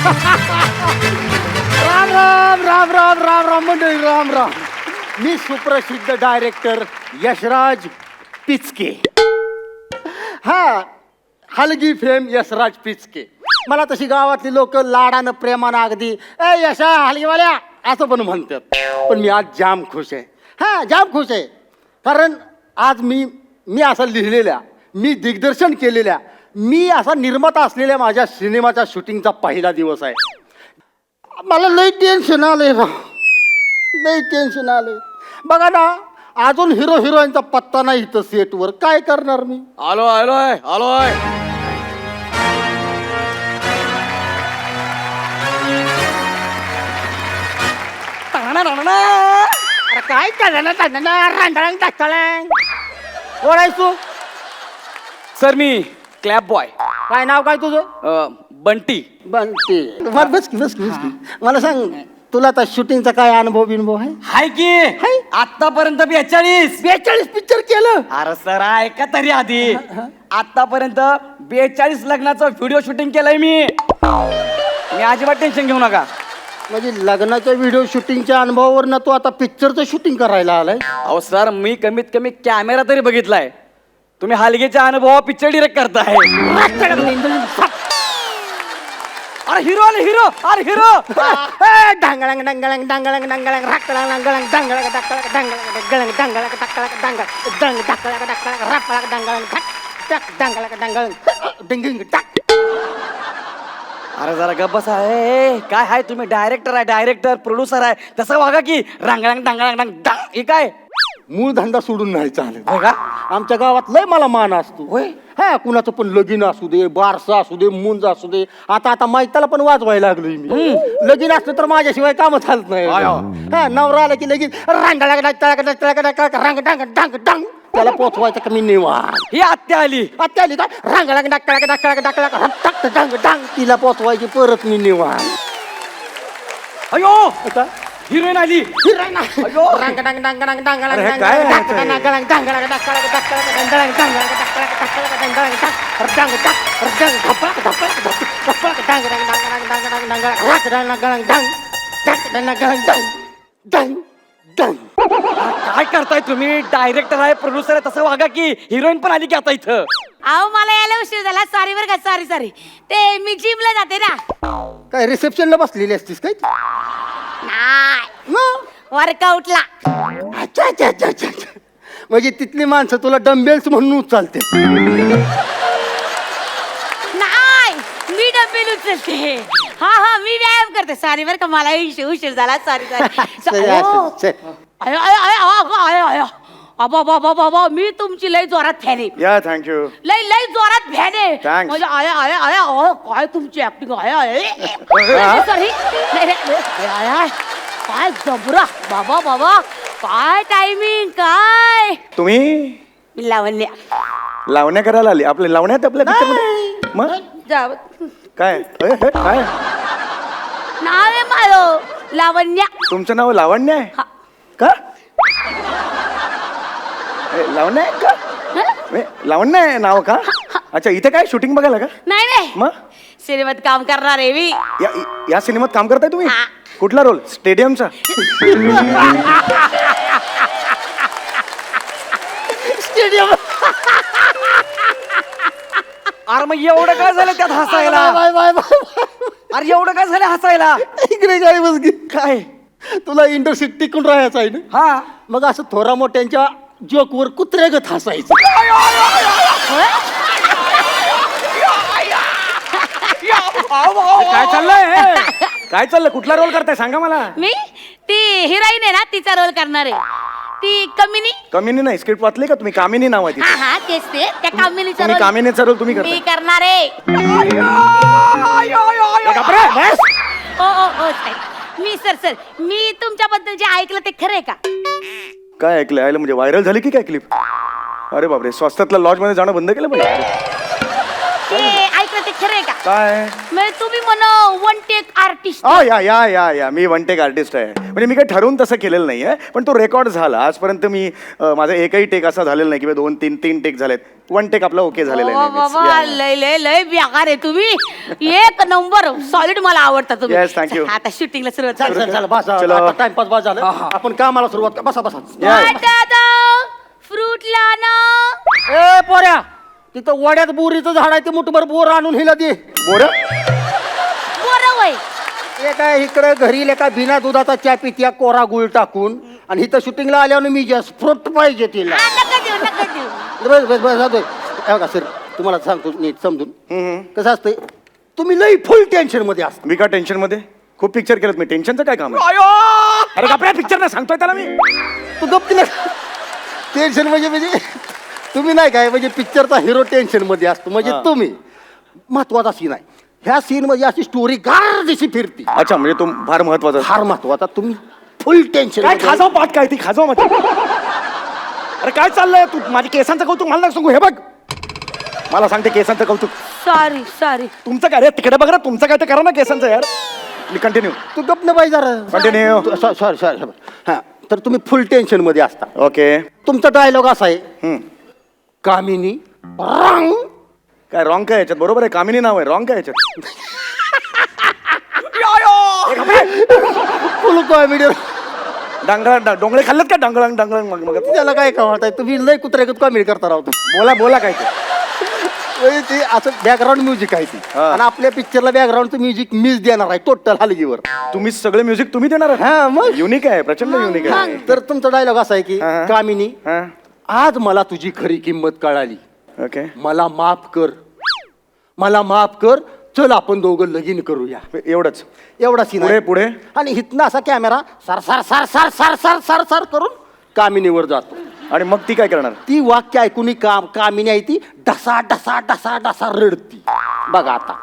राम राम राम राम राम राम मंडळी, राम राम. मी सुप्रसिद्ध डायरेक्टर यशराज पिचके. हा, हलगी फेम यशराज पिचके. मला तशी गावातली लोक लाडानं प्रेमानं अगदी ए यशा हलगीवाल्या असं पण म्हणतात. पण मी आज जाम खुश आहे. हा, जाम खुश आहे. कारण आज मी असं लिहिलेल्या, मी दिग्दर्शन केलेल्या, मी असा निर्माता असलेल्या माझ्या सिनेमाच्या शूटिंगचा पहिला दिवस आहे. मला लई टेन्शन आलंय राव, लई टेन्शन आलंय. बघा ना, अजून हिरो हिरोईनचा पत्ता नाही इथं सेटवर. काय करणार मी? आलोय. अरे काय रांडळंग टाकताळंग. कोण आहेस तू? सर मी क्लॅप बॉय काय नाव काय तुझं? बंटी. बनते. बस की. मला सांग, तुला आता शूटिंगचा काय अनुभव बिनुभव आहे? हाय की हाय. आतापर्यंत 42 पिक्चर केलं. अरे सर ऐका तरी आधी. आतापर्यंत 42 लग्नाचं व्हिडिओ शूटिंग केलंय मी अजिबात टेन्शन घेऊ नका. म्हणजे लग्नाच्या व्हिडिओ शूटिंगच्या अनुभवावरनं तू आता पिक्चरचं शूटिंग करायला आलाय? अहो सर, मी कमीत कमी कॅमेरा तरी बघितलाय. तुम्ही हलगेच्या अनुभव पिक्चर डिरेक्ट करताय. अरे हिरो आले, हिरो. डांगळंग डांगळंग डांगळंग डांगळंग राकळंग डांगळंग डांगळंग डांगळंग डांगळंग डांगळंग डांगळंग डांगळंग डांगळंग डांगळंग राकळंग डांगळंग डांगळंग डांगळंग डिंगिंग टाक. अरे जरा गप्प बसा. काय आहे, तुम्ही डायरेक्टर आहे, डायरेक्टर प्रोड्युसर आहे, तसं वागा की. रांगळंग डांगळंग डांग हे काय मूळ धंदा सोडून नाही चालेल. हो का? आमच्या गावात लय मला मान असतो. होय. हा, कुणाचं पण लगीन असू दे, बारसा असू दे, मुंज असू दे. आता मैताला पण वाजवायला लागलोय मी. लगीन असलं तर माझ्याशिवाय काम चालत नाही. हा, नवरा आला की लगीन रांग डांग डांग डांग त्याला पोचवायचं का मी निवांत. ही आत्या आली. आता आली का रांगळाग डाक डांग डांग तिला पोचवायची परत मी निवांत. अयो हिरोईन आली. अयो रांग डांग डांग डांग डांग डांग काय करताय तुम्ही? डायरेक्टर आहे, प्रोड्युसर आहे, तसं वागा की. हिरोईन पण आली की आता इथं. अहो मला यायला उशीर झाला. सॉरी बरं का, सॉरी. ते मी जिमला जाते ना. काय रिसेप्शनला बसलेली असतीस काय? नाही, वर्कआउटला. अच्छा. म्हणजे तिथली माणसं तुला डंबेल्स म्हणून उचलते? नाही, मी डबेल उचलते. हा मी व्यायाम करते. सॉरी बरं का, मला उशीर झाला. सॉरी. बाबा मी तुमची लय जोरात फॅन आहे. या थँक्यू. लय जोरात फॅन आहे. Thanks. म्हणजे काय तुमची ऍक्टिंग सॉरी. काय जबरा बाबा. काय टायमिंग काय. तुम्ही लावण्या लावण्या करायला आली? आपल्या लावण्यात आपल्या पिक्चरमध्ये? मग जाव काय काय नाव आहे माझं लावण्या. तुमचं नाव लावण्य आहे हा. का? लावण्य आहे का? लावण्य आहे नाव का? अच्छा, इथे काय शूटिंग बघायला का? नाही मग सिनेमात काम करणार आहे मी. या सिनेमात काम करताय तुम्ही? हा. कुठला रोल? स्टेडियमचा? स्टेडियम. अरे मग एवढं काय झालं त्यात हसायला? बाय. अरे एवढं काय झालं हसायला? इकडे काय बस काय तुला इंडस्ट्रीत टिकून राहायचं आहे ना? हा. मग असं थोरा मोठ्यांच्या जोकवर कुत्र्यागत हसायचं. काय चाललंय? काय चाललंय? कुठला रोल करताय सांगा मला. मी ती हिरोईन आहे ना, तिचा रोल करणार आहे. ती कमिनी. कमिनी नाही, स्क्रिप्ट वाचली का तुम्ही? कामिनी नाव आहे तिचं. हा तेच ते. त्या कामिनीचा तुम्ही रोल कामिनीचा रोल तुम्ही मी करताय? करणार आहे. ओ साहेब, मी सर मी तुमच्याबद्दल जे ऐकलं ते खरंय का? काय ऐकलं? आयलं म्हणजे व्हायरल झाली की काय क्लिप? अरे बापरे, स्वस्तातल्या लॉज मध्ये जाणं बंद केलं पाहिजे. ते ऐकलं ते खरंय का? काय म्हणजे तुम्ही म्हणा वन टेक आर्टिस्ट. या मी वन टेक आर्टिस्ट आहे. म्हणजे मी काही ठरवून तसं केलेलं नाहीये, पण तो रेकॉर्ड झाला. आजपर्यंत मी माझा एकही टेक असा झालेला नाही की 2-3 टेक झालेत. वन टेक आपला ओके झालेला आहे नेहमीच. बाबा लय लय लय बेकार आहे तुम्ही. एक नंबर सॉलिड, मला आवडता तुम्ही. Yes, thank you. आता शूटिंगला सुरुवात चल चल चल बस चलो. आता टाइमपास बस झालं. आपण कामाला सुरुवात बसा बसा. दादा फ्रूट लाना. ए पोऱ्या, तिथं वड्यात बोरीचं झाड आहे, ते मुठभर बोर आणून हिला दे. बोरं? बरं वय. ते काय इकडे घरी लेका बिना दुधाचा चहा पित्या कोरा गुळ टाकून, आणि इथं शूटिंगला आल्यावर मी जस्ट फ्रूट पाहिजे तिला. नका देऊ नका देऊ. बस बस बस जातोय. हे बघा सर, तुम्हाला सांगतो नीट समजून. कसं असतंय, तुम्ही लई फुल टेन्शन मध्ये असता. मी का टेन्शन मध्ये? खूप पिक्चर केलं मी. टेन्शनचं काय काम आहे? अरे आपल्या पिक्चर ना सांगतोय त्याला मी. तू गप्प ना. टेन्शन म्हणजे तुम्ही नाही काय, म्हणजे पिक्चरचा हिरो टेन्शन मध्ये असतो. म्हणजे तुम्ही महत्वाचा सीन आहे, ह्या सीन मध्ये अशी स्टोरी गारदिशी फिरती. अच्छा, म्हणजे तो फार महत्वाचा. फार महत्वाचा. तुम्ही फुल टेन्शन. काय खाजाव पाठ काय ती खाजाव मध्ये? अरे काय चाललंय? तू माझ्या केसांचं कौतुक मला सांगू. हे बघ, मला सांगते केसांचं कौतुक. Sorry sorry. तुमचं काय रे? तिकडे बघ ना, तुमचं काय ते करा ना केसांचं यार. कंटिन्यू. तू गप्प न पाहिजे जरा. कंटिन्यू. Sorry sorry. हा, तर तुम्ही फुल टेन्शन मध्ये असता. ओके. तुमचा डायलॉग असा आहे, कामिनी रंग. काय रॉंग काय याच्यात? बरोबर आहे, कामिनी नाव आहे. रॉंग काय याच्यात? फुल कॉमेडी. डांगळा डोंगळे खाल्लेत का? डांगळ मग त्याला काय का वाटत, तुम्ही लय कुत्र्यागत कॉमेडी करता राहतो. बोला काय ते? म्हणजे ते असं बॅकग्राऊंड म्युझिक आहे ती, हा. आणि आपल्या पिक्चरला बॅकग्राऊंडचं म्युझिक मीच देणार आहे टोटल हलगीवर. तुम्ही सगळे म्युझिक तुम्ही देणार? हा, मग. युनिक आहे, प्रचंड युनिक आहे. तर तुमचा डायलॉग असा आहे की, हा. कामिनी हा. आज मला तुझी खरी किंमत कळाली. ओके. मला माफ कर, मला माफ कर. चल आपण दोघं लगीन करूया. एवढंच? एवढा सीन पुढे आहे. पुढे आणि इथनं असा camera sir sir sir sir sir sir sir sir करून कामिनीवर जातो. आणि मग ती काय करणार? ती वाक्य ऐकून कामिनी आहे ती ढसा ढसा ढसा ढसा रडती. बघा आता.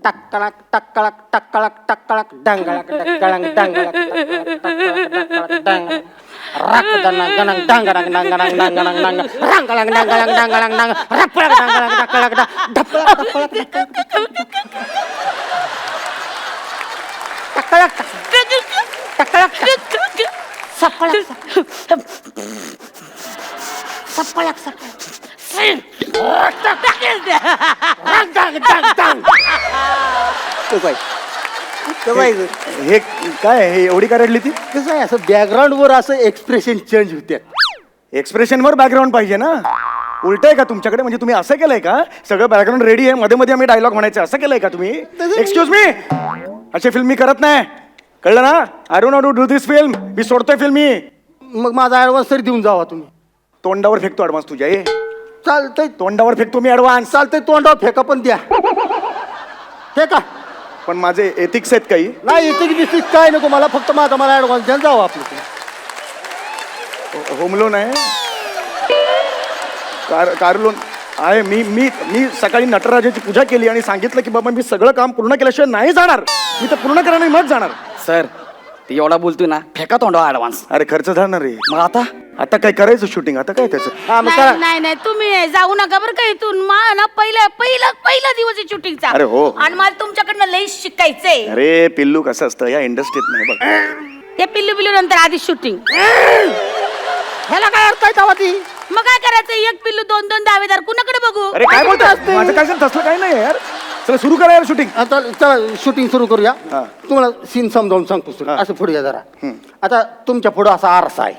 टक्कळक टक्कळक टक्कळक टक्कळक डांगळक डक्कळक डांगळक टक्कळक डांग रक्तदना गणंग डांगडंग डांगडंग डांगडंग डांग रंगळंग डांगळंग डांगडंग डांग रपळक डांगळक डक्कळक ढपळक टक्कळक टक्कळक सपळक सपळक हे काय? हे एवढी काय रडली ती? कसं आहे, असं बॅकग्राऊंड वर असं एक्सप्रेशन चेंज होते. एक्सप्रेशन वर बॅकग्राऊंड पाहिजे ना. उलट आहे का तुमच्याकडे? म्हणजे तुम्ही असं केलंय का, सगळं बॅकग्राऊंड रेडी आहे, मध्ये मध्ये आम्ही डायलॉग म्हणायचं, असं केलंय का तुम्ही? एक्सक्यूज मी, अशी फिल्म मी करत नाही, कळलं ना? I don't know to do this film. मी सोडतोय फिल्म मी. मग माझा ऍडव्हान्स तरी देऊन जावा तुम्ही. तोंडावर फेकतो ऍडव्हान्स तुझ्या. चालतंय, तोंडावर फेकतो मी ऍडव्हान्स. चालतंय, तोंडावर फेका पण द्या. फेका. पण माझे एथिक्स आहेत काही. नाही इथे बिस्टिक काय नको मला, फक्त मला ऍडव्हान्स द्या, जावं आपलं. होम लोन आहे, कार लोन आहे. मी सकाळी नटराजाची पूजा केली आणि सांगितलं की बाबा मी सगळं काम पूर्ण केल्याशिवाय नाही जाणार. मी तर पूर्ण करा नाही मग जाणार. सर ती एवढा बोलतोय ना, फेका तोंडा ऍडव्हान्स. अरे खर्च जाणार रे. मग आता काय करायचं शूटिंग? आता काय त्याचं? हा, मग करा. नाही नाही तुम्ही जाऊ नका बरं का इथून. ना पहिला दिवस आहे शूटिंगचा. अरे हो. आणि मला तुमच्याकडनं लई शिकायचंय. अरे पिल्लू कसं असतं या इंडस्ट्रीत नाही बघ. ते पिल्लू नंतर आधी शूटिंग. ह्याला काय अर्थ आहे तेव्हा ती? मग काय करायचं, एक पिल्लू 2-2 दावेदार कुणाकडे बघू? अरे काय बोलतोय? माझं काय तसलं काय नाही यार. चला सुरू करा यार शूटिंग. आता चला शूटिंग सुरू करूया. हा. तुम्हाला सीन समजावून सांगतो सर. हा. असं पुढे या जरा. आता तुमच्या पुढं असा आरसा आहे.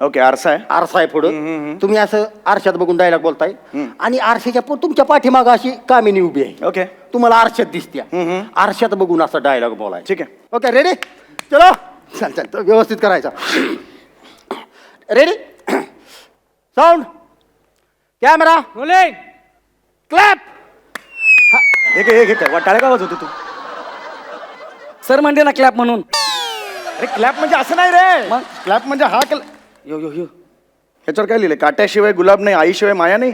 ओके, आरसा आहे. आरसा आहे पुढं. तुम्ही असं आरशात बघून डायलॉग बोलताय, आणि आरशाच्या तुमच्या पाठीमागं अशी कामिनी उभी आहे. ओके. तुम्हाला आरशात दिसत्या. आरशात बघून असा डायलॉग बोलाय. ठीक आहे. Okay, ready? चलो. चल व्यवस्थित करायचा. रेडी? Sound, camera, clap. हे काय टाळ्या का वाजवतो तू? सर म्हणते ना क्लॅप म्हणून. अरे क्लॅप म्हणजे असं नाही रे. मग? क्लॅप म्हणजे हा यो यो यो ह्याच्यावर काय लिहिलंय? काट्याशिवाय गुलाब नाही, आईशिवाय माया नाही.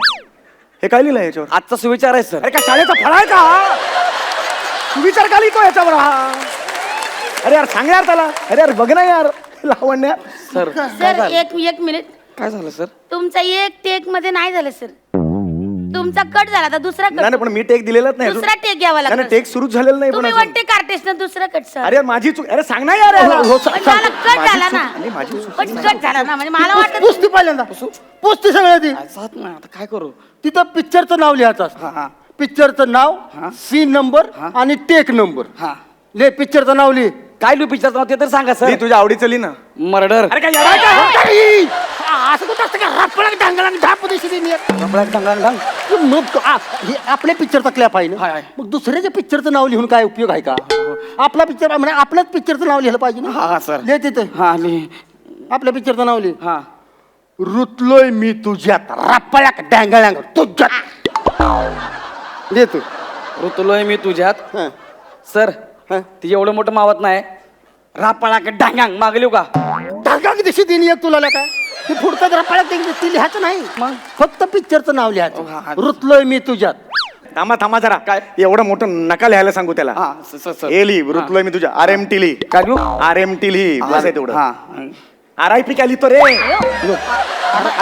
हे काय लिहिलंय याच्यावर? आजचा सुविचार आहे सर. अरे काय शाळेचा फळ आहे का? तू विचार का लिहितो याच्यावर हा? अरे यार सांग यार त्याला. अरे यार बघ ना यार लावण्या. सर सर एक मिनिट. काय झालं सर? तुमचा एक टेक मध्ये नाही झालं सर. तुमचा कट झाला आता दुसरा नाही कट पण मी टेक दिलेलाच नाही अजून. दुसरा टेक घ्यावा नाही लागतो टेक सुरूच झालेला नाही पण तुम्ही अजून. वन टेक आर्टिस्ट ना दुसरा कट सर अरे माझी चूक अरे सांग ना यार याला. हो, पण मला कट माझी झाला चूक- ना नाही, माझी चूक पण कट झाला ना म्हणजे मला वाटत पुसती पहिल्यांदा पुसती सगळं ती साथ ना आता काय करू तिथं पिक्चरचं नाव लिहायचं हा, असतं हा. पिक्चरचं नाव हा. सीन नंबर हा. आणि टेक नंबर हा ले पिक्चरचं नाव लिह काय लिहू पिक्चर ते तर सांगा ली सर तुझ्या आवडीचं ली ना. मर्डर अरे काय यार काय? असं कुठं असतं का रपळक डांगळक ढाप दिवशी हे आपल्या पिक्चरचा क्लॅप आहे हाय, ना हाय. मग दुसऱ्याच्या पिक्चरचं नाव लिहून काय उपयोग आहे का आपला पिक्चर म्हणजे आपल्याच पिक्चरचं नाव लिहिलं पाहिजे हा, हा, ना सर. लिह तिथं हा लिह आपल्या पिक्चरचं नाव लिह हा रुतलोय मी तुझ्यात रपळक डांगळक तुझ्यात लिह तू ऋतुलोय मी तुझ्यात हं. सर हं. ती एवढं मोठं मावत नाही रापाळा डांगांग मागलिव का डांगळक दिशी दिली एक तुला काय ते पुढचं रपळक ती लिहायचं नाही मग? फक्त पिक्चरचं नाव हा, लिहायचं हा. रुतलोय मी तुझ्यात थांबा थांबा जरा काय? एवढं मोठं नका लिहायला सांगू त्याला. हा सर हे ली रुतलोय मी तुझ्या RMT ली. काय लिहू RMT ली बस आहे तेवढं. हा RIP काय लिहितो रे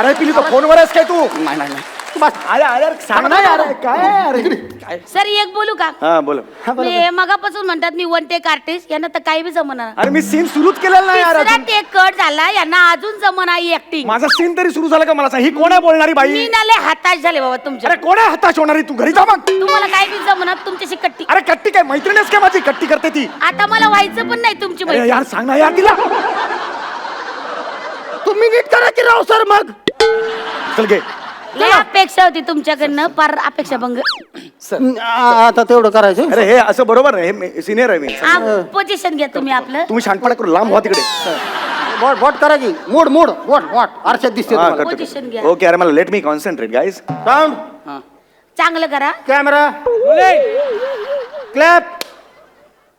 RIP लिहितो फोनवर आहेस काय तू नाही नाही नाही बस अरे अरे सांग ना यार काय काय सर एक बोलू का हा बोल. मी मगापासून म्हणतात मी वन टेक आर्टिस्ट यांना तर काही बी जमणार अरे मी सीन सुरूच केलेला नाही यार तिसरा अजून. टेक कट झाला यांना अजून जमना ही ऍक्टिंग माझा सीन तरी सुरू झाला का मला सांग ही कोण आहे बोलणारी मी बाई. नाले हताश झाले बाबा तुमच्या अरे कोण आहे हताश होणारी तू घरी जा मग. तुम्हाला काय बी जमणार तुमच्याशी कट्टी अरे कट्टी काय मैत्रीणच काय माझी कट्टी करते ती. आता मला व्हायचं पण नाही तुमची अरे मैत्रीण. यार सांग ना यार तिला. तुम्ही नीट करा की राव सर मग चल घे. लय अपेक्षा होती तुमच्याकडनं पार अपेक्षा भंग सर आता तेवढं करायचं अरे हे असं बरोबर नाही हे सिनियर आहे मी. पोझिशन घ्या तुम्ही आपलं तुम्ही शांतपणा करू लांब व्हा तिकडे. बोट बोट करा की मोड मोड बोट बोट आरशात दिसते हा, तुम्हाला. करतो, Position करतो. घ्या. ओके अरे मला let me concentrate guys. Sound चांगलं करा camera clap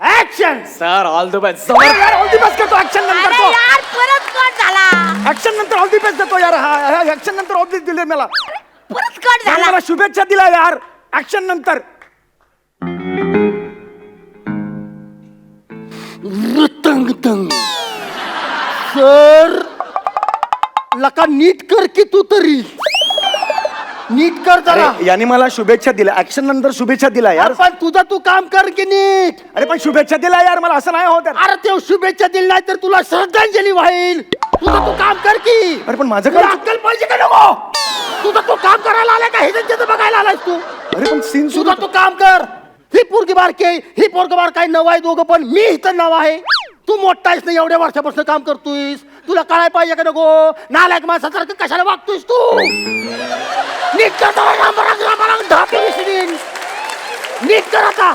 action sir all the best all the best करतो ऍक्शन नंतर अरे तो यार परत कट झाला ऍक्शन नंतर ऑल दी बेस्ट देतो यार हा ऍक्शन नंतर ऑल दी दिले मला. परत कट झाला मला शुभेच्छा दिला यार ऍक्शन नंतर. तंग तंग सर लका नीट कर की तू तरी नीट कर जरा अरे याने मला शुभेच्छा दिल्या ऍक्शन नंतर शुभेच्छा दिला यार. अरे पण तुझं तू काम कर की नीट अरे पण शुभेच्छा दिला यार मला असं नाही होत यार. अरे ते शुभेच्छा दिली नाही तर तुला श्रद्धांजली वाईल तुझं तू काम कर की अरे पण माझं तुला काय अक्कल पाहिजे का नको तुझं तू काम करायला आलाय का हे त्यांच्याचं बघायला आलायस तू अरे पण सीन सुरू तुझं तू काम कर ही पोरगी बारके ही पोरग बार काय नव आहे दोघं पण मी इथं नव आहे तू मोठा आहेस नाही एवढ्या वर्षापासून काम करतोयस तुला कळायला पाहिजे का नको नालायक माणसासारखं कशाला वागतोयस तू नीट कर जरा, रामराम, ढापे विसरीन. नीट कर आता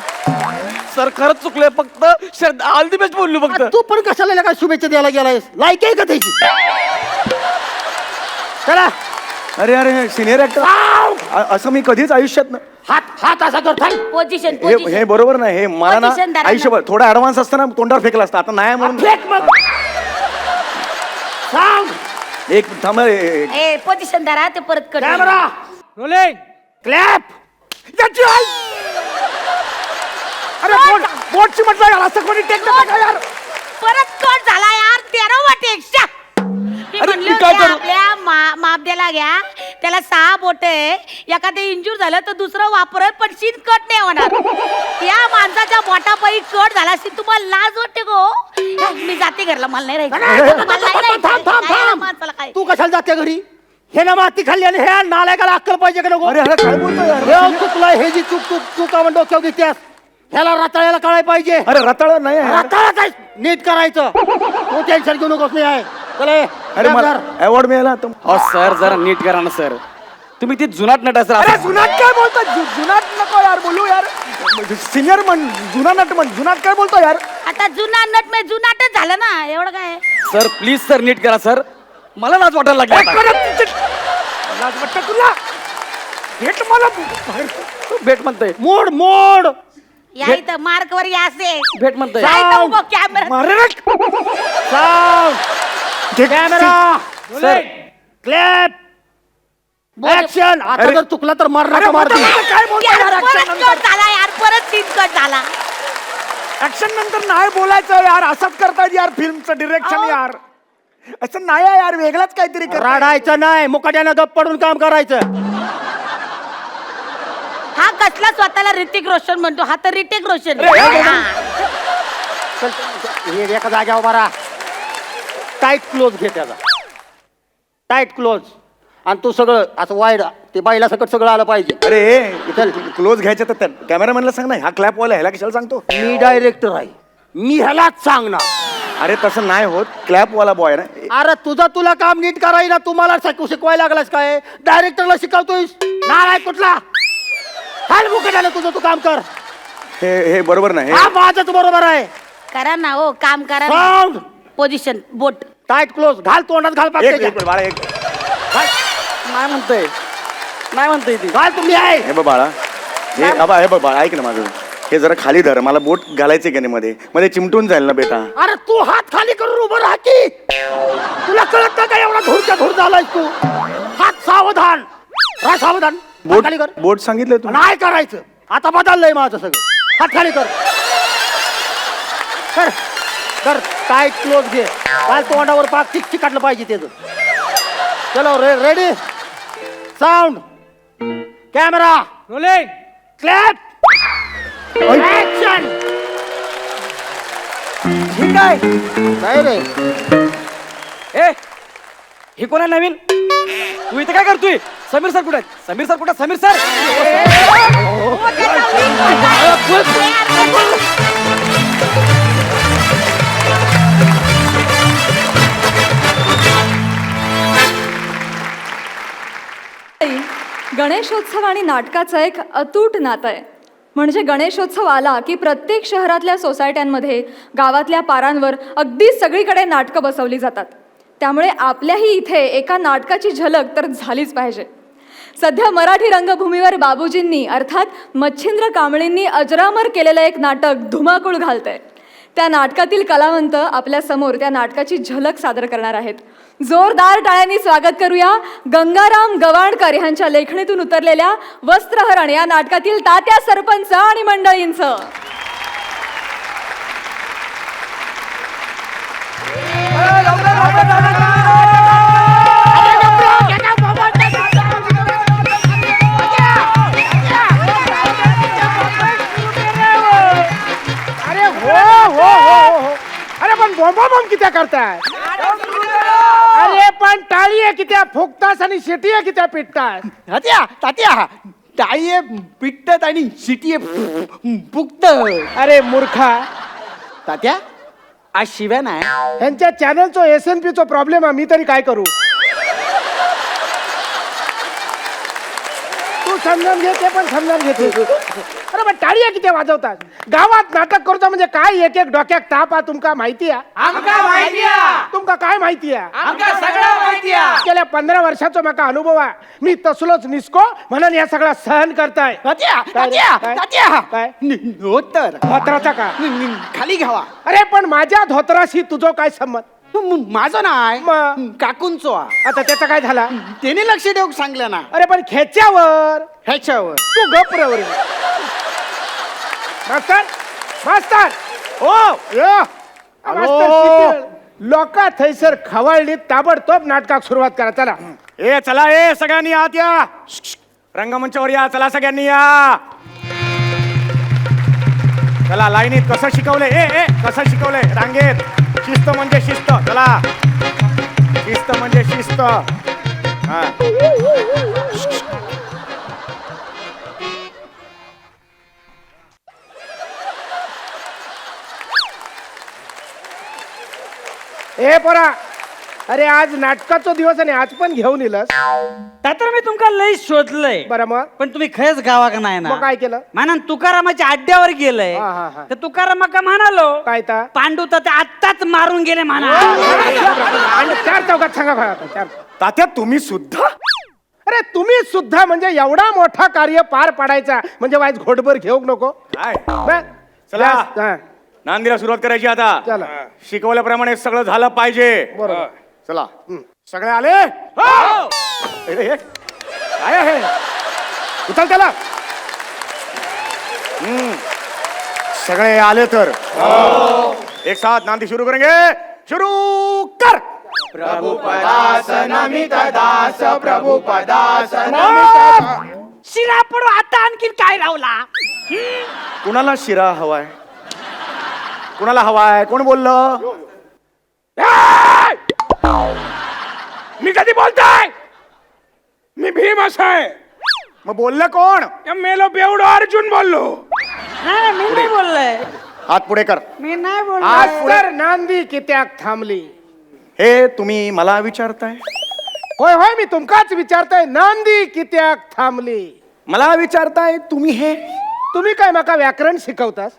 सर खरंच चुकलोय फक्त श्रद्धा ऑल द बेस्ट बोललो फक्त तू पण कशाला काय शुभेच्छा द्यायला गेलायस लायक आहे का त्याची चला अरे अरे सिनियर ऍक्टर असं मी कधीच आयुष्यात न- हात हात असा कर थांब. पोझिशन हे हे बरोबर नाही हे मला ना Position धरा ना. आयुष्यभर थोडा ऍडव्हान्स असताना तोंडावर फेकला असता आता नाही म्हणून फेक मग सांग एक थांब ए पोझिशन धरा ते परत कट कॅमेरा रोलिंग क्लॅप त्याची आई! अरे बोटची म्हटलं यार असं कोणी टेक देतं का यार. परत कट झाला यार 13वा टेक मी अरे, म्हणले मी काय होते करू? आपल्या मापद्याला घ्या त्याला 6 बोट आहे एखादं इंजूर झालं तर दुसरं वापरत पण सीन कट नाही होणार या माणसाच्या बोटापायी कट झाला असेल तुम्हाला लाज वाटते गो मी जाते घरला मला नाही राहायचं मला नाही राहायचं. थांब थांब काय या थांब माणसाला काय तू कशाला जाते घरी हे ना माती खाल्ली आणि हे नालायकाला अक्कल पाहिजे का नको अरे अरे काय बोलतो यार हे चुकला हे जी चूक तू तू का म्हणतो डोक्यावर घेतेस ह्याला रताळ्याला कळायला पाहिजे अरे रताळ नाही आहे यार. रताळा काय नीट करायचं तू टेन्शन घेऊ नकोस नाही आहे चले अरे मला अवॉर्ड मिळाला आता. हो सर जरा नीट करा ना सर तुम्ही ती जुनाट नट आहे अरे सर जुनाट काय बोलतो जुनाट नको यार बोलू यार सिनियर म्हण जुना नट म्हण जुनाट काय बोलतो यार. आता जुना नट म्हणजे जुनाटच झालं ना एवढं काय सर प्लीज सर नीट करा सर मला लाज वाटायला लागली आता. लाज वाटतं तुला भेट मला भेट म्हणतोय मोड मोड या इथं मार्क वर या असे भेट म्हणतोय काय तर उभं camera sound camera sir clap action आता अरे. जर चुकला तर मारणार अरे मारती काय बोलतो यार यार परत action कट नंतर? झाला यार परत सीन कट झाला ऍक्शन नंतर नाही बोलायचं यार असंच करतायत यार फिल्मचं डिरेक्शन अहो. यार असं नाही आहे यार वेगळाच काहीतरी कर. राडायचं नाही मुकाट्यानं गप पडून काम करायचं कसला स्वतःला ऋतिक रोशन म्हणतो, हा तर ऋतिक रोशन चल, हे एका जाग्यावर उभा राहा. टाईट क्लोज घे त्याचा, टाईट क्लोज. आणि तू सगळं असं वाईड ते बाईला सकट सगळं आलं पाहिजे. अरे क्लोज घ्यायचं तर कॅमेरामॅनला सांग ना, हा क्लॅप वाला ह्याला कशाला सांगतो? मी डायरेक्टर आहे, मी ह्यालाच सांगणार. अरे तसं नाही होत, क्लॅप वाला बॉय ना. अरे तुला काम नीट करायला तुम्हाला शिकवायला लागलास काय? डायरेक्टरला शिकवतोयस नालाय कुठला? हाल मुकट आलं तुझं, तू काम कर. हे बरोबर नाही. हा माझंच बरोबर आहे. करा ना हो, काम करा. साऊंड पोझिशन बोट टाईट क्लोज घाल, तोंडात घाल एक पाहिजे. मिनिट बाळा, एक नाही म्हणतोय, नाही म्हणतोय ती. घाल तुम्ही आहे. हे बघ बाळा, हे आबा हे बघ बाळा, ऐक ना माझं. हे जरा खाली धर, मला बोट घालायचे का नाही मध्ये मध्ये चिमटून जाईल ना बेटा. अरे तू हात खाली करून उभं राहा की. तुला कळत नाही का एवढा धूरच्या धूर झालाय तू? हात सावधान राहा, सावधान. हात बोट खाली कर. बोट सांगितलं तू. नाही करायचं, आता बदललंय माझं सगळं. हात खाली कर, कर कर. टाईट क्लोज घे, काल तोंडावर पाक चिक काढलं पाहिजे त्याचं. चलो ready, sound, camera, rolling, clap, action. ठीक आहे. काय रे? ए हे कोण आहे नवीन? तू इथे काय करतोय? समीर सर कुठे आहेत? समीर सर कुठे? समीर सर गणेशोत्सव आणि नाटकाचं एक अतूट नातं आहे. म्हणजे गणेशोत्सव आला की प्रत्येक शहरातल्या सोसायट्यांमध्ये, गावातल्या पारांवर अगदी सगळीकडे नाटकं बसवली जातात. त्यामुळे आपल्याही इथे एका नाटकाची झलक तर झालीच पाहिजे. सध्या मराठी रंगभूमीवर बाबूजींनी अर्थात मच्छिंद्र कांबळींनी अजरामर केलेलं एक नाटक धुमाकूळ घालतंय. त्या नाटकातील कलावंत आपल्या समोर त्या नाटकाची झलक सादर करणार आहेत. जोरदार टाळ्यांनी स्वागत करूया गंगाराम गवाणकर यांच्या लेखणीतून उतरलेल्या वस्त्रहरण या नाटकातील तात्या सरपंच आणि मंडळींचं. अरे हो. अरे पण बॉम्ब कित्या करताय? अरे पण टाळी आहे कित्या फुकतास आणि शिटी आहे कित्या पिटतास? तात्या टाळी पिटत आणि शिटी फुकत. अरे मूर्खा, तात्या आज शिव्या नाही. ह्यांच्या चॅनलचो SNP चो प्रॉब्लेम आहे, मी तरी काय करू? तू समजून घे, ते पण समजून घेते. अरे पण टाळी आहे किती वाजवतात? गावात नाटक करतो म्हणजे काय एक एक डोक्यात ताप आहे, तुमका माहिती आहे? तुमका काय माहिती आहे? गेल्या 15 वर्षाचा माका अनुभव आहे. मी तसलोच निसको म्हणून या सगळा सहन करताय. काय धोत्राचा का खाली घ्यावा. अरे पण माझ्या धोत्राशी तुझं काय संबंध? माझं नाही, मग काकूंचो. आता त्याचा काय झाला? त्याने लक्ष देऊ सांगलं ना. अरे पण खेच्यावर ह्याच्यावर तू गप्र. मास्तर मास्तर लोक थैसर खवळली, ताबडतोब नाटकात सुरुवात करा. चला चला सगळ्यांनी आत या. रंगमंचावर या, चला सगळ्यांनी या. चला लाईनीत. कसं शिकवलंय? कसं शिकवलंय? रांगेत. शिस्त म्हणजे शिस्त. चला, शिस्त म्हणजे शिस्त. हा. ए पोरा, अरे आज नाटकाचा दिवस आणि आज पण घेऊन येलस? तर मी तुमका लई शोधलंय. बरं मग पण तुम्ही खरंच गावाक नाही ना. मग काय केलं? म्हणून तुकारामाच्या अड्ड्यावर गेलंय. हा. तर तुकारामाका म्हणालो काय ता? पांडू तर ते आत्ताच मारून गेले म्हणा. आणि 4 चौकात सांगा बघा आता, 4. तात्या तुम्ही सुद्धा? अरे तुम्ही सुद्धा म्हणजे एवढा मोठा कार्य पार पाडायचा म्हणजे वाईज घोटभर घेऊ नको. काय? बस. चला. हा, नांदीला सुरुवात करायची आता. चला. शिकवल्याप्रमाणे सगळं झालं पाहिजे. बरोबर. चला. सगळे आले? अरे, हे काय आहे? उचल त्याला. सगळे आले तर एक साथ नांदी शुरू करेंगे. शुरू कर. प्रभु पदास नमित दास, प्रभु पदास नमित शिरा पडू आता आणखीन काय रावला कुणाला शिरा हवाय? कुणाला हवाय? कोण बोललं? मी कधी बोलताय? मी भीम आहे. मग बोललं कोण? मेलो बेवडो अर्जुन बोललो. नाही मी नाही बोललोय हात पुढे कर. मी नाही बोललो मास्तर नांदी कित्याक थांबली? हे तुम्ही मला विचारताय? होय होय मी तुमकाच विचारताय, नांदी कित्याक थांबली? मला विचारताय तुम्ही हे? तुम्ही काय माका व्याकरण शिकवतास?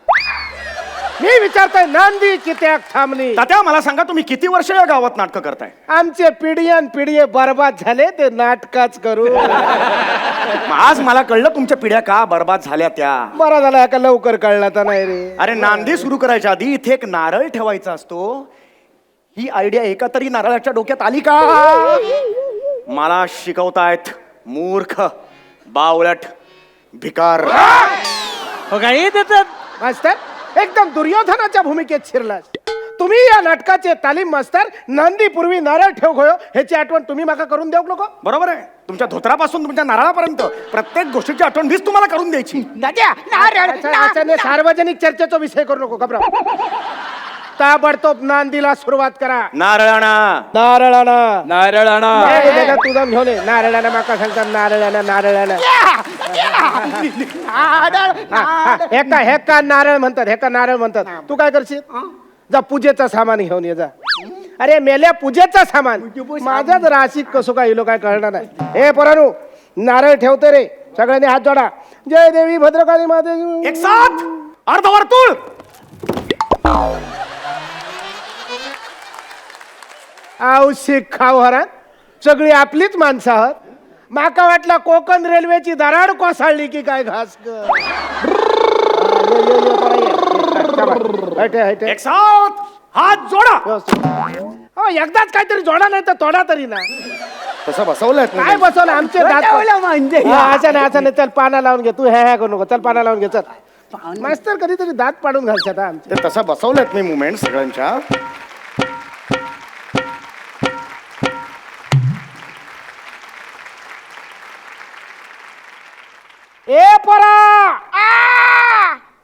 मी विचारताय नांदी कित्याक थांबली? तात्या मला सांगा, तुम्ही किती वर्ष या गावात नाटकं करताय? आमचे पिढीयान पिढी बर्बाद झाले ते नाटकाच करू. मग आज मला कळलं तुमच्या पिढ्या का बर्बाद झाल्या त्या. बरा झाला का लवकर कळला तर नाही रे. अरे नांदी सुरू करायच्या आधी इथे एक नारळ ठेवायचा असतो. ही आयडिया एका तरी नारळाच्या डोक्यात आली का? मला शिकवतायत मूर्ख, बावळट, भिकार. हो काही देतात मास्तर एकदम दुर्योधनाच्या भूमिकेत शिरलास. तुम्ही या नाटकाचे तालीम मास्तर. नांदी पूर्वी नारळ ठेव गयो ह्याची आठवण तुम्ही माका करून देऊ नको? बरोबर आहे. तुमच्या धोत्रापासून तुमच्या नारळापर्यंत प्रत्येक गोष्टीची आठवण वीस तुम्हाला करून द्यायची. सार्वजनिक चर्चेचा विषय करू नको. घबरा. ताबडतोब नांदीला सुरुवात करा. नारळाणा नारळाना नारळाणा तुझा घेऊन ये. नारळाना माका सांगतात नारळाना. हेका नारळ म्हणतात. तू काय करशील? जा पूजेचं सामान घेऊन ये जा. अरे मेल्या पूजेचं सामान. माझा जर आशिक कसो काय इलो काय कळणार नाही. हे पोरानू नारळ ठेवते रे. सगळ्यांनी हात जोडा. जय देवी भद्रकाली माते. एक साथ अर्धवर्तुळ. औशिक खाऊ हरात सगळी आपलीच माणसं आहात. माका वाटला कोकण रेल्वेची दराड कोसळली की काय घास एक साथ हात जोडा. हो एकदाच काहीतरी जोडा नाही तर तोडा तरी ना. तसं बसवलंय काय बसवलं आमचे दात? असं नाही चल पाना लावून घे. तू हे करू नको. चल पाना लावून घे. चल मास्तर कधीतरी दात पाडून घालतात आमचे. ते तसं बसवलंय मी मुवमेंट सगळ्यांच्या. ए पोरा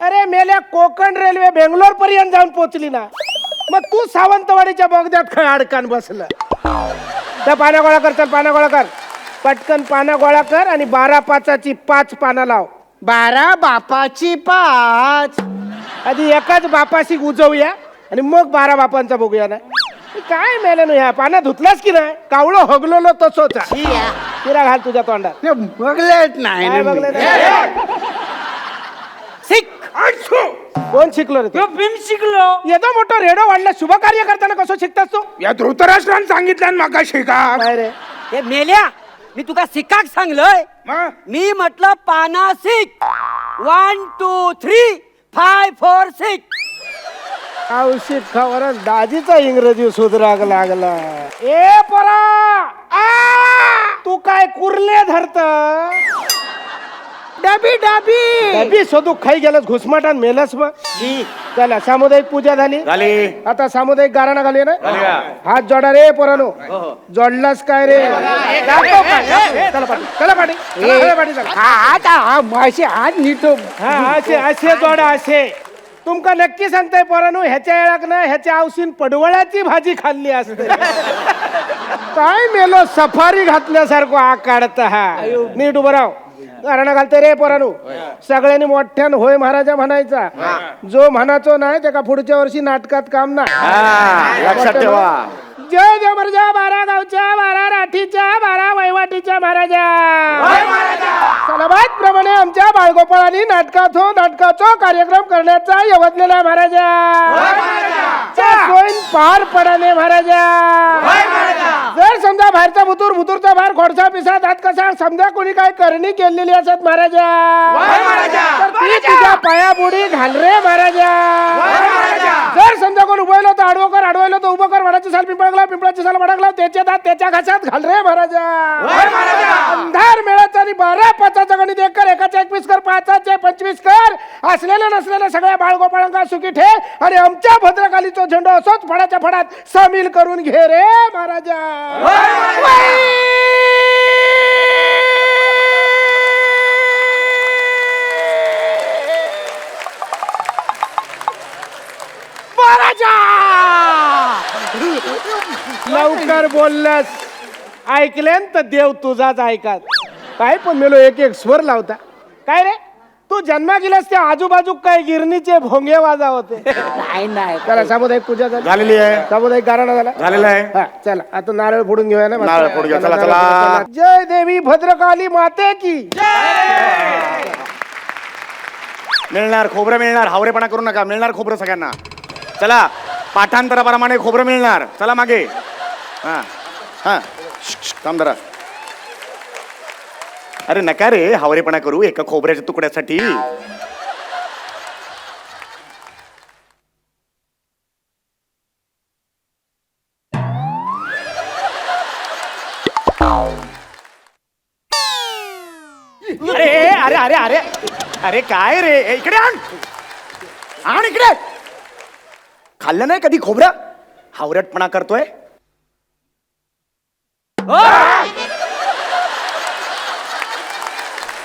अरे मेल्या कोकण रेल्वे बेंगलोर पर्यंत जाऊन पोहोचली ना. मग तू सावंतवाडीच्या बोगद्यात खळ अडकान बसलं. त्या पाना गोळा कर. चल पाना गोळा कर. पटकन पाना गोळा कर आणि 12/5ची 5 पाना लाव. 12 बापाची 5. आधी एकाच बापाशी उजवूया आणि मग 12 बापांचा बघूया ना. काय मेल्यानं ह्या पाना धुतलास की नाही? कावळं हगलो तसोच. तिरा घाल तुझ्या तोंडात. बघलेच नाही काय ना मी. बघलं नाही? कोण शिकलो रे? भीम शिकलो. येतो मोठं रेडो वाढला. शुभ कार्य करताना कसं शिकतास तू? या धृतराष्ट्रानं सांगितलं माका शिका. काय रे? हे मेल्या मी तुका शिकाक सांगलोय. मग मी म्हटलं पाना शिक. 1 2 3 5 4 6. औषध खावर दाजीचा इंग्रजी सुधराग लागला. ए पोरा तू काय कुर्ले धरत? डबी शोधू खाई गेलस घुसमटान मेलस. मग चला सामुदायिक पूजा झाली. आता सामुदायिक गाराणा घालूया ना. हात जोडा रे पोरानो. जोडलास काय रे? चला पाठी. आज नीट असे जोडा असे. तुमका नक्की सांगताय पोरानो ह्याच्या येळाक ना ह्याच्या आवशीन पडवळ्याची भाजी खाल्ली असते. काय मेलो सफारी घातल्यासारखं आकाडत. हा नीट उभं राव. गारणं घालते रे पोरानो. सगळ्यांनी मोठ्यान होय महाराजा म्हणायचा. जो म्हणाचो नाही त्याका पुढच्या वर्षी नाटकात काम नाही. लक्षात ठेवा. जय जय महाराजा. 12 गावच्या 12 राठीच्या 12 वैवाटीच्या महाराजा. सलाबाद प्रमाणे आमच्या बाळगोपाळांनी नाटकाचो कार्यक्रम करण्याचा यवतलेला महाराजा. सोयीन पार पडाने महाराजा. जर समजा बाहेरचा भुतूरचा बाहेर खोडसा पिसा दात कसा समजा कोणी काय करणी केलेली असत महाराजा तर ती तुझ्या पायाबुडी घाल रे महाराजा. जर समजा कोण उभयलो तर अडवायलो तर उभं कर. वडाची साल पिंपळाची साल वडकला त्याचे दात त्याच्या घासात घाल रे महाराजा. अंधार मेळाचा आणि 12/5चा गणित 1 कर. 1चे 21 कर. 5चे 25 कर. असलेल्या नसलेल्या सगळ्या बाळगोपाळांका सुखी ठे आणि आमच्या भद्रकालीचा झेंडा असोच फडाच्या फडात सामील करून घे रे महाराजा. राजा लवकर बोललंस ऐकलेन तर देव तुझाच ऐकात. काय पण मेलो एक एक स्वर लावता. काय रे तू जन्मा गेलास त्या आजूबाजू काय गिरणीचे भोंगे वाजा होते. नाही नाही चला सामुदायिक पूजा झालेली आहे. सामुदायिक गाराणा झाला. झालेलं आहे. हा चला आता नारळ फोडून घेऊया ना. नारळ फोडून घेऊया. चला, नारळ चला. फोडूया, चला. जय देवी भद्रकाली माते की मिळणार खोबरं मिळणार. हावरेपणा करू नका. मिळणार खोबरं सगळ्यांना. चला पाठांतराप्रमाणे खोबरं मिळणार. चला मागे. हा हा थांब जरा. अरे नका रे हावरेपणा करू एका खोबऱ्याच्या तुकड्यासाठी. अरे अरे अरे अरे अरे काय रे इकडे आण. आण इकडे. खाल्लं नाही कधी खोबरं. हावरटपणा करतोय.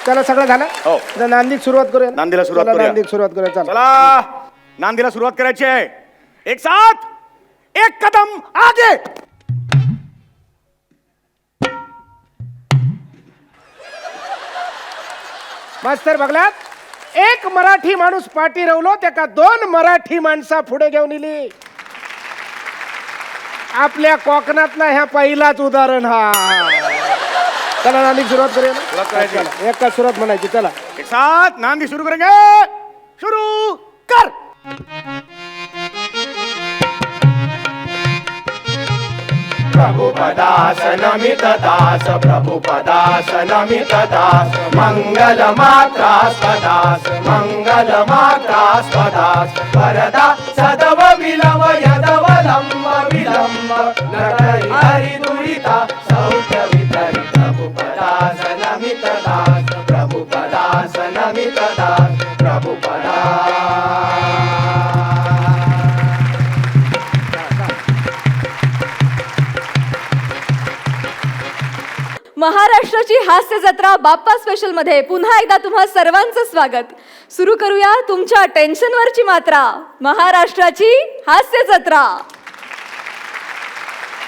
चला सगळं झालं. हो. आता नांदीक सुरुवात करूया. नांदीला सुरुवात चला, करूया. नांदीक सुरुवात करूया. चला चला नांदीला सुरुवात करायची आहे. एक साथ एक कदम आगे. मास्तर बघलात एक मराठी माणूस पाठी रवलो त्या दोन मराठी माणसा पुढे घेऊन इली. आपल्या कोकणातला ह्या पहिलाच उदाहरण हा. चला नांदीक सुरुवात करूया ना. सुरुवात करायची. चला, एक का सुरुवात म्हणायची. चला एक साथ नांदी शुरू करेंगे. शुरू कर. प्रभुपदास नमित दास प्रभुपदास नमित दास मंगल मात्रास्पदास मंगल मात्रास्पदास वरदा सदव विलव यदवलंब विलंब नटरि हरि दुरिता सौख्य वितरि प्रभुपदास नमित दास प्रभुपदास नमित दास प्रभुपदास. महाराष्ट्राची हास्य जत्रा बाप्पा स्पेशल मध्ये पुन्हा एकदा तुम्हा सर्वांचं स्वागत. सुरू करूया तुमच्या टेन्शनवरची मात्रा. महाराष्ट्राची हास्य जत्रा.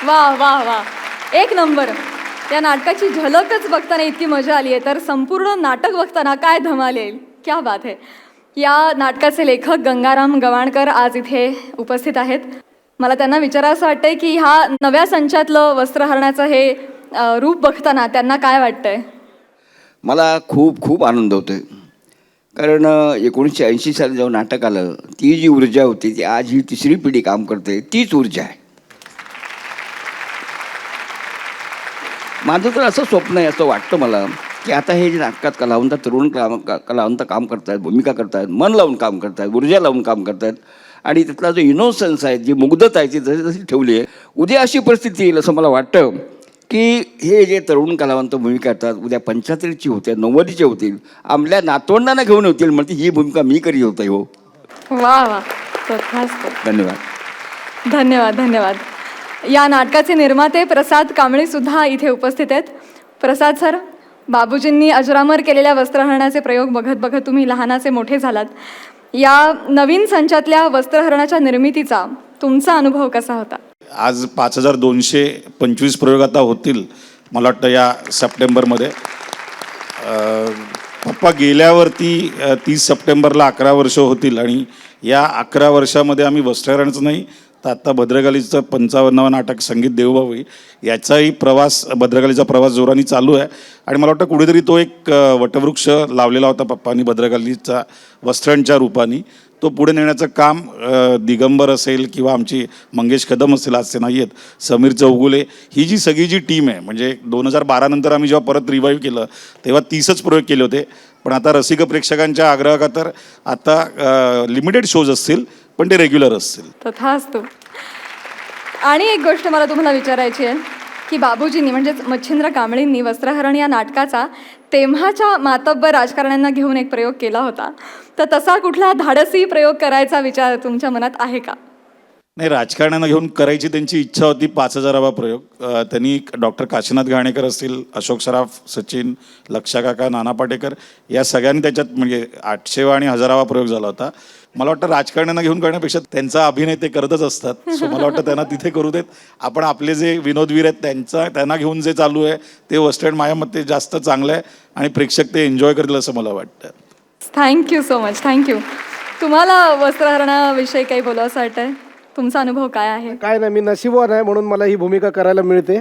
वा वा वा एक नंबर. या नाटकाची झलकच बघताना इतकी मजा आली आहे तर संपूर्ण नाटक बघताना काय धमाल येईल. क्या बात आहे. या नाटकाचे लेखक गंगाराम गवाणकर आज इथे उपस्थित आहेत. मला त्यांना विचारायचं वाटतंय की ह्या नव्या संचातलं वस्त्रहरणाचं हे रूप बघताना त्यांना काय वाटतंय. मला खूप खूप आनंद होतो आहे कारण 1980 साली जेव्हा नाटक आलं ती जी ऊर्जा होती ती आज ही तिसरी पिढी काम करते तीच ऊर्जा आहे. माझं तर असं स्वप्न आहे असं वाटतं मला की आता हे जे नाटकात कलावंत तरुण कलावंत काम करत आहेत भूमिका करत आहेत मन लावून काम करत आहेत ऊर्जा लावून काम करत आहेत आणि त्यातला जो इनोसन्स आहे जी मुग्धता आहे ती जशी जशी ठेवली आहे. उद्या अशी परिस्थिती येईल असं मला वाटतं की हे जे तरुण कलावंत भूमिका करतात उद्या 75ची होतील 90ची होतील आपल्या नातवंडांना घेऊन होतील म्हणते ही भूमिका मी करी होत आहे. हो वा वा तथास्तु. धन्यवाद. धन्यवाद धन्यवाद. या नाटकाचे निर्माते प्रसाद कांबळे सुद्धा इथे उपस्थित आहेत. प्रसाद सर, बाबूजींनी अजरामर केलेल्या वस्त्रहरणाचे प्रयोग बघत बघत तुम्ही लहानाचे मोठे झालात. या नवीन संचातल्या वस्त्रहरणाच्या निर्मितीचा तुमचा अनुभव कसा होता. आज 5225 प्रयोग आता होतील मला वाटतं या सप्टेंबरमध्ये. पप्पा गेल्यावरती 30 सप्टेंबरला 11 वर्ष होतील आणि या 11 वर्षामध्ये आम्ही वस्त्रहरणाचं नाही तर आत्ता भद्रकालीचं 55वं नाटक संगीत देवबाभळी याचाही प्रवास भद्रकालीचा प्रवास जोराने चालू आहे आणि मला वाटतं कुठेतरी तो एक वटवृक्ष लावलेला होता पप्पांनी भद्रकालीचा वस्त्रांच्या रूपाने तो पुढे नेण्याचं काम दिगंबर असेल किंवा आमची मंगेश कदम असेल आज ते नाही आहेत समीर चौगुले ही जी सगळी जी टीम आहे म्हणजे 2012 नंतर आम्ही जेव्हा परत रिवाईव्ह केलं तेव्हा 30च प्रयोग केले होते पण आता रसिक प्रेक्षकांच्या आग्रहाखातर आता लिमिटेड शोज असतील पण ते रेग्युलर असतील. तथास्तु. आणि एक गोष्ट मला तुम्हाला विचारायची आहे की बाबूजींनी म्हणजेच मच्छिंद्र कांबळेंनी वस्त्रहरण या नाटकाचा तेव्हाच्या मातब्बर राजकारण्यांना घेऊन एक प्रयोग केला होता तर तसा कुठला धाडसी प्रयोग करायचा विचार तुमच्या मनात आहे का. नाही, राजकारण्यांना घेऊन करायची त्यांची इच्छा होती 5,000वा प्रयोग. त्यांनी डॉक्टर काशीनाथ घाणेकर असतील, अशोक सराफ, सचिन, लक्षा काका, नाना पाटेकर या सगळ्यांनी त्याच्यात म्हणजे 800वा आणि 1000वा प्रयोग झाला होता. मला वाटतं राजकारण्यांना घेऊन करण्यापेक्षा त्यांचा अभिनय ते करतच असतात. सो मला वाटतं त्यांना तिथे करू देत. आपण आपले जे विनोदवीर आहेत त्यांना घेऊन जे चालू आहे ते वेस्टर्न माझ्या मते जास्त चांगलं आहे आणि प्रेक्षक ते एन्जॉय करतील असं मला वाटतं. Thank you so much, thank you. तुम्हाला वस्त्रहरणाविषयी काही बोलावंसं वाटतंय? तुमचा अनुभव काय आहे? काय नाही, मी नशीबवान आहे म्हणून मला ही भूमिका करायला मिळते.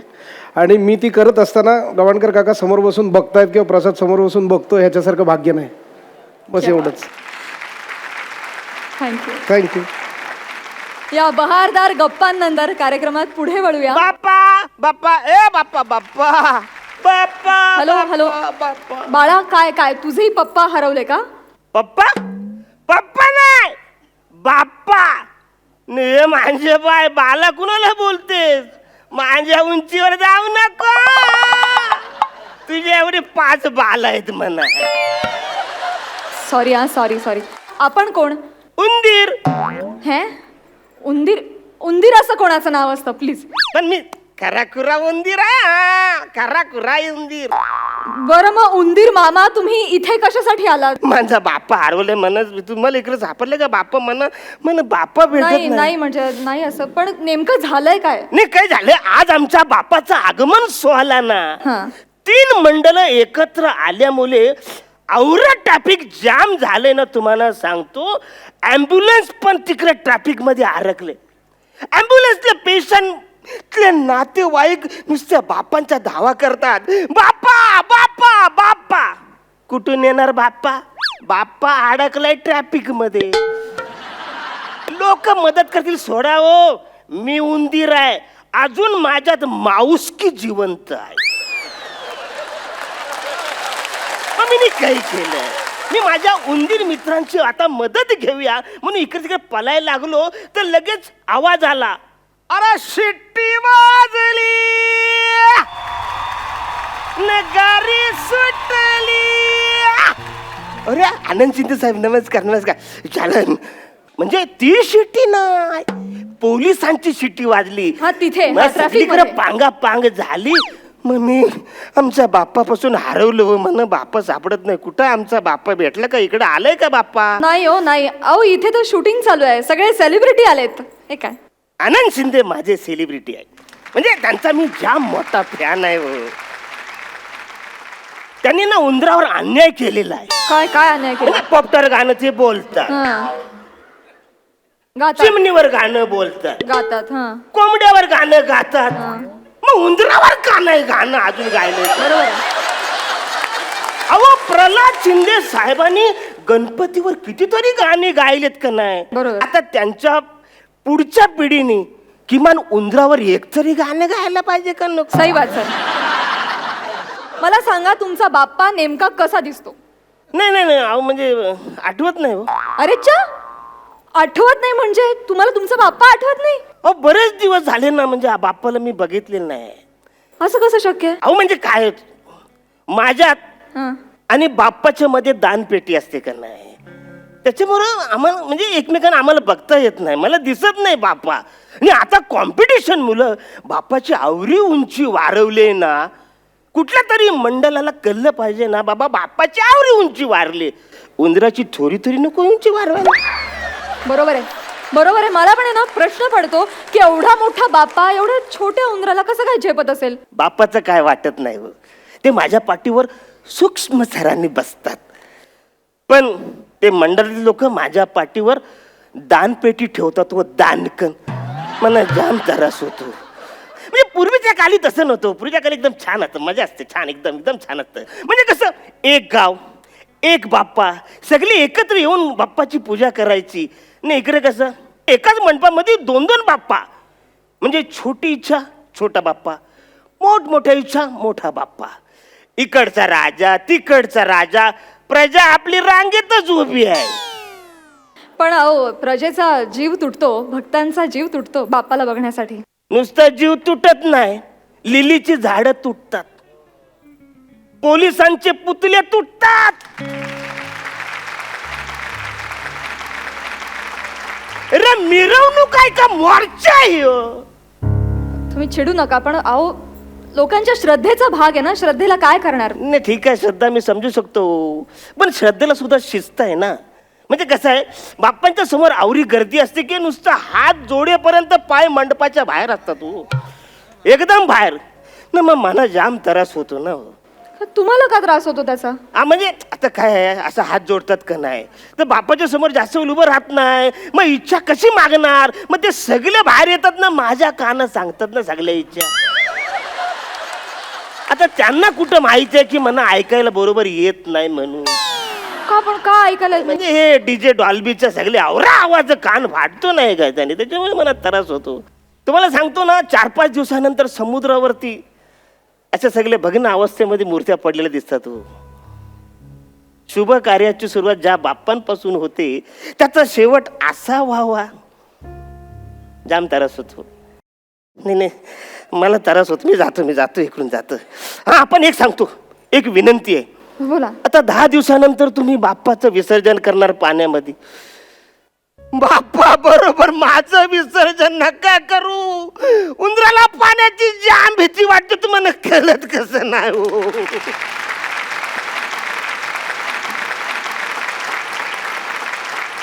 आणि मी ती करत असताना गवाणकर काका समोर बसून बघतायत किंवा प्रसाद समोर बसून बघतो ह्याच्यासारखं भाग्य नाही. बस एवढंच. थँक्यू. थँक्यू. या बहारदार गप्पांनंतर कार्यक्रमात पुढे वळूया. बाप्पा बाप्पा ए बाप्पा बाप्पा बाप्पा. हॅलो हॅलो बाळा, काय काय तुझेही पप्पा हरवले का? पप्पा पप्पा नाही, बाप्पा. ने माझे बाय बाला कुणाला बोलतेस? माझ्या उंचीवर जाऊ नको. तुझे एवढे 5 बाल आहेत म्हणा. सॉरी हा, सॉरी सॉरी. आपण कोण? उंदीर. हे उंदीर? उंदीर असं कोणाचं नाव असतं प्लीज? पण मी खराखुरा उंदीर आहे. खराखुरा उंदीर. बरं मग उंदीर मामा तुम्ही इथे कशासाठी आलात? माझा बाप्पा हरवले म्हणत तुम्हाला इकडे सापडले का बाप्पा? म्हण बाप्पा भेटत नाही नाही. नाही म्हणजे नाही असं, पण नेमकं झालंय काय? नाही, काय झालं? आज आमच्या बाप्पाचं आगमन सोहळा ना. हा. 3 मंडळ एकत्र आल्यामुळे औरत ट्रॅफिक जाम झाले ना. तुम्हाला सांगतो, ॲम्ब्युलन्स पण तिकडे ट्रॅफिक मध्ये अडकले. ॲम्ब्युलन्सले पेशंटले नातेवाईक नुसत्या बाप्पांचा धावा करतात. बाप्पा बाप्पा बाप्पा. कुठून येणार बाप्पा? बाप्पा अडकलाय ट्रॅफिक मध्ये. लोक मदत करतील. सोडा हो, मी उंदीर आहे. अजून माझ्यात माऊसकी जिवंत आहे. मी काही केलं? मी माझ्या उंदीर मित्रांची आता मदत घेऊया म्हणून इकडे तिकडे पलायला लागलो तर लगेच आवाज आला. अरे शिट्टी वाजली, नगारी सुटली. अरे आनंद शिंदे साहेब, नमस्कार नमस्कार. चालन म्हणजे ती शिट्टी नाही, पोलिसांची शिट्टी वाजली. हा, तिथे मग सगळीकडे पांगा पांग झाली. मग मी आमच्या बाप्पापासून हरवलो. म्हण बाप्पा सापडत नाही. कुठं आमचा बाप्पा? भेटला का? इकडे आलाय का बाप्पा? नाही हो नाही. अहो इथे तर शूटिंग चालू आहे, सगळे सेलिब्रिटी आलेत. हे काय? आनंद शिंदे माझे सेलिब्रिटी आहे, म्हणजे त्यांचा मी जाम मोठा फॅन आहे. हो, त्यांनी ना उंदरावर अन्याय केलेला आहे. काय काय अन्याय केला? पॉप्टर गाणं ते बोलतात, गातात चिमणीवर गाणं बोलतात, गातात. हा कोंबड्यावर गाणं गातात. मग उंदरावर का नाही गाणं अजून गायलं? बरोबर. अहो प्रल्हाद शिंदे साहेबांनी गणपतीवर कितीतरी गाणी गायलेत का नाही? बरोबर. आता त्यांच्या पुढच्या पिढीने किमान उंदरावर एक तरी गाणं गायला पाहिजे का नको? सही बात सर. मला सांगा तुमचा बाप्पा नेमका कसा दिसतो? नाही नाही नाही, अहो म्हणजे आठवत नाही. हो अरे चा, आठवत नाही म्हणजे तुम्हाला तुमचा बाप्पा आठवत नाही? अहो बरेच दिवस झाले ना, म्हणजे बाप्पाला मी बघितलेलं नाही. असं कसं शक्य आहे? अहो म्हणजे काय, माझ्यात आणि बाप्पाच्या मध्ये दानपेटी असते का नाही, त्याच्यामुळं आम्हाला म्हणजे एकमेकांना आम्हाला बघता येत नाही. मला दिसत नाही बाप्पा. आणि आता कॉम्पिटिशन मुलं बाप्पाची आवरी उंची वाढवले ना, कुठल्या तरी मंडळाला कळलं पाहिजे ना बाबा बाप्पाची आवरी उंची वाढली, उंदराची थोडी थोडी नको उंची वाढवायला. बरोबर आहे, बरोबर आहे. मला पण आहे ना प्रश्न पडतो की एवढा मोठा बाप्पा एवढ्या छोट्या उंदराला कसं काय झेपत असेल? बाप्पाचं काय वाटत नाही. हो ते माझ्या पाठीवर सूक्ष्म सरांनी बसतात, पण ते मंडळातील लोक माझ्या पाठीवर दानपेटी ठेवतात व दानकन. मला जाम त्रास होतो. म्हणजे पूर्वीच्या काली तसं नव्हतं. पूर्वीच्या काली एकदम छान होतं, मजा असते, छान एकदम एकदम छान असतं. म्हणजे कसं एक गाव एक बाप्पा, सगळे एकत्र येऊन बाप्पाची पूजा करायची. नाही इकडे कसं एकाच मंडपामध्ये 2-2 बाप्पा, म्हणजे छोटी इच्छा छोटा बाप्पा, मोठमोठ्या इच्छा मोठा बाप्पा. इकडचा राजा तिकडचा राजा, प्रजा आपली रांगेतच उभी आहे. पण अहो प्रजेचा जीव तुटतो, भक्तांचा जीव तुटतो बाप्पाला बघण्यासाठी. नुसता जीव तुटत नाही, लिलीची झाडं तुटतात, पोलिसांचे पुतळे तुटतात. अरे मिरवणूक आहे का मोर्चा आहे ह्यो? तुम्ही चिडू नका, पण अहो लोकांच्या श्रद्धेचा भाग आहे ना, श्रद्धेला काय करणार. नाही ठीक आहे, श्रद्धा मी समजू शकतो, पण श्रद्धेला सुद्धा शिस्त आहे ना. म्हणजे कसं आहे, बाप्पांच्या समोर आवरी गर्दी असते की नुसतं हात जोडेपर्यंत पाय मंडपाच्या बाहेर असतात तू, एकदम बाहेर ना. मग मला जाम त्रास होतो ना. तुम्हाला का त्रास होतो त्याचा? म्हणजे आता काय आहे, असं हात जोडतात का नाही तर बाप्पाच्या समोर जास्त वेळ उभं राहत नाही, मग इच्छा कशी मागणार. मग ते सगळे बाहेर येतात ना, माझ्या कानात सांगतात ना सगळ्या इच्छा. आता त्यांना कुठं माहिती आहे की मला ऐकायला बरोबर येत नाही म्हणून. का पण का ऐकायला? म्हणजे हे डीजे डॉल्बीचा सगळे आवरा आवाज कान फाटतो नाही का त्याने, त्याच्यामुळे मला त्रास होतो. तुम्हाला सांगतो ना, 4-5 दिवसानंतर समुद्रावरती अशा सगळे भग्न अवस्थेमध्ये मूर्त्या पडलेल्या दिसतात. शुभ कार्याची सुरुवात ज्या बाप्पांपासून होते त्याचा शेवट असा व्हावा, जाम त्रास होतो. नाही नाही, मला त्रास होतो. मी जातो इकडून जातो. हा, आपण एक सांगतो, एक विनंती आहे. बोला. आता 10 दिवसानंतर तुम्ही बाप्पाचं विसर्जन करणार पाण्यामध्ये. बाप्पा बरोबर माझं विसर्जन नका करू. उंदराला पाण्याची जाम भीती वाटते, तुम्हाला कळत कसं नाही हो.